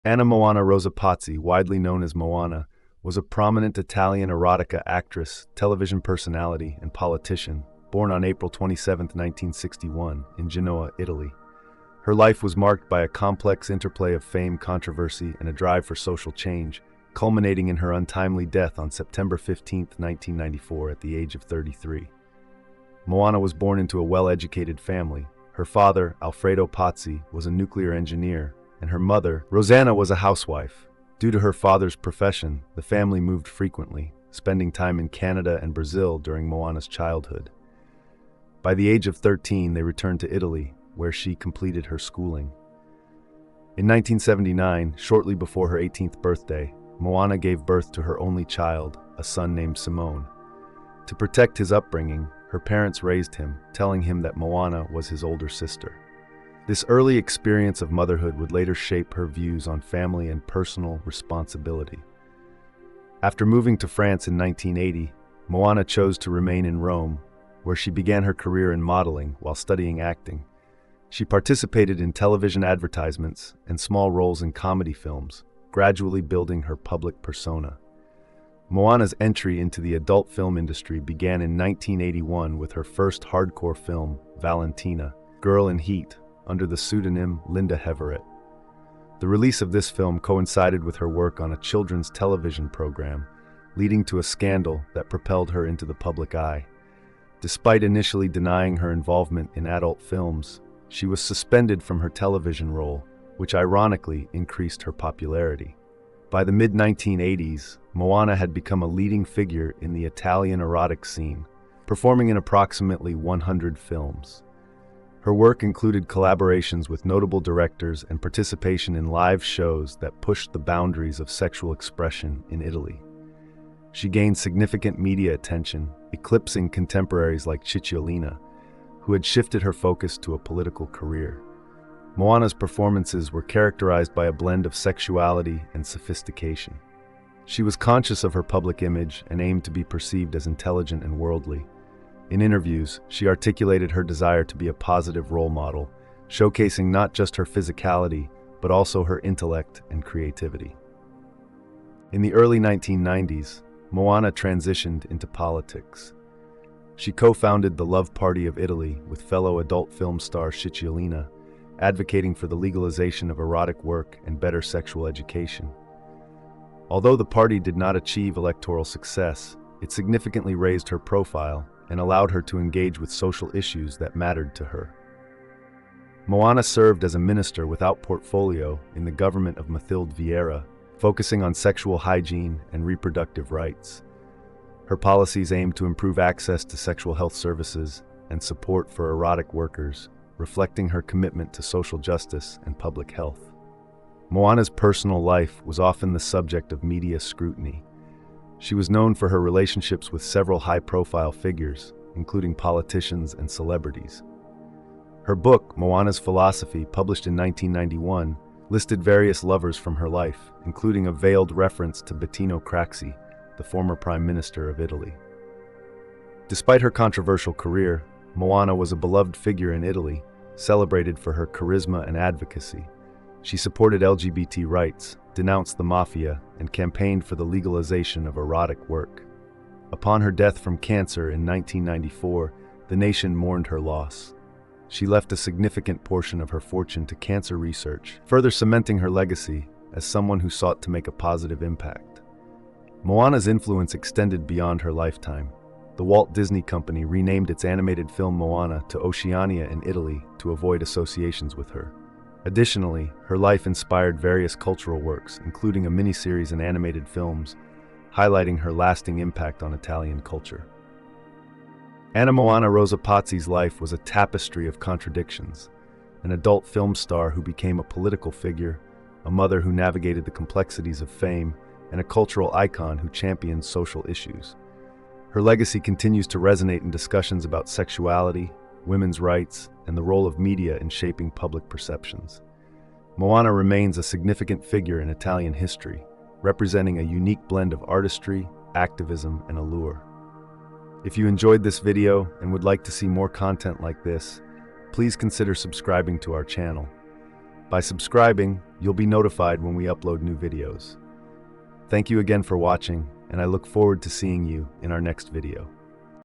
Moana Rosa Pozzi, widely known as Moana, was a prominent Italian erotica actress, television personality, and politician, born on April 27, 1961, in Genoa, Italy. Her life was marked by a complex interplay of fame, controversy, and a drive for social change, culminating in her untimely death on September 15, 1994, at the age of 33. Moana was born into a well-educated family. Her father, Alfredo Pozzi, was a nuclear engineer, and her mother, Rosanna, was a housewife. Due to her father's profession, the family moved frequently, spending time in Canada and Brazil during Moana's childhood. By the age of 13, they returned to Italy, where she completed her schooling. In 1979, shortly before her 18th birthday, Moana gave birth to her only child, a son named Simone. To protect his upbringing, her parents raised him, telling him that Moana was his older sister. This early experience of motherhood would later shape her views on family and personal responsibility. After moving to France in 1980, Moana chose to remain in Rome, where she began her career in modeling while studying acting. She participated in television advertisements and small roles in comedy films, gradually building her public persona. Moana's entry into the adult film industry began in 1981 with her first hardcore film, Valentina, Girl in Heat, under the pseudonym Linda Heverett. The release of this film coincided with her work on a children's television program, leading to a scandal that propelled her into the public eye. Despite initially denying her involvement in adult films, she was suspended from her television role, which ironically increased her popularity. By the mid-1980s, Moana had become a leading figure in the Italian erotic scene, performing in approximately 100 films. Her work included collaborations with notable directors and participation in live shows that pushed the boundaries of sexual expression in Italy. She gained significant media attention, eclipsing contemporaries like Cicciolina, who had shifted her focus to a political career. Moana's performances were characterized by a blend of sexuality and sophistication. She was conscious of her public image and aimed to be perceived as intelligent and worldly. In interviews, she articulated her desire to be a positive role model, showcasing not just her physicality, but also her intellect and creativity. In the early 1990s, Moana transitioned into politics. She co-founded the Love Party of Italy with fellow adult film star Cicciolina, advocating for the legalization of erotic work and better sexual education. Although the party did not achieve electoral success, it significantly raised her profile and allowed her to engage with social issues that mattered to her. Moana served as a minister without portfolio in the government of Mathilde Vieira, focusing on sexual hygiene and reproductive rights. Her policies aimed to improve access to sexual health services and support for erotic workers, reflecting her commitment to social justice and public health. Moana's personal life was often the subject of media scrutiny. She was known for her relationships with several high-profile figures, including politicians and celebrities. Her book, Moana's Philosophy, published in 1991, listed various lovers from her life, including a veiled reference to Bettino Craxi, the former Prime Minister of Italy. Despite her controversial career, Moana was a beloved figure in Italy, celebrated for her charisma and advocacy. She supported LGBT rights, denounced the mafia, and campaigned for the legalization of erotic work. Upon her death from cancer in 1994, the nation mourned her loss. She left a significant portion of her fortune to cancer research, further cementing her legacy as someone who sought to make a positive impact. Moana's influence extended beyond her lifetime. The Walt Disney Company renamed its animated film Moana to Oceania in Italy to avoid associations with her. Additionally, her life inspired various cultural works, including a miniseries and animated films, highlighting her lasting impact on Italian culture. Moana Rosa Pozzi's life was a tapestry of contradictions: an adult film star who became a political figure, a mother who navigated the complexities of fame, and a cultural icon who championed social issues. Her legacy continues to resonate in discussions about sexuality, women's rights, and the role of media in shaping public perceptions. Moana remains a significant figure in Italian history, representing a unique blend of artistry, activism, and allure. If you enjoyed this video and would like to see more content like this, please consider subscribing to our channel. By subscribing, you'll be notified when we upload new videos. Thank you again for watching, and I look forward to seeing you in our next video.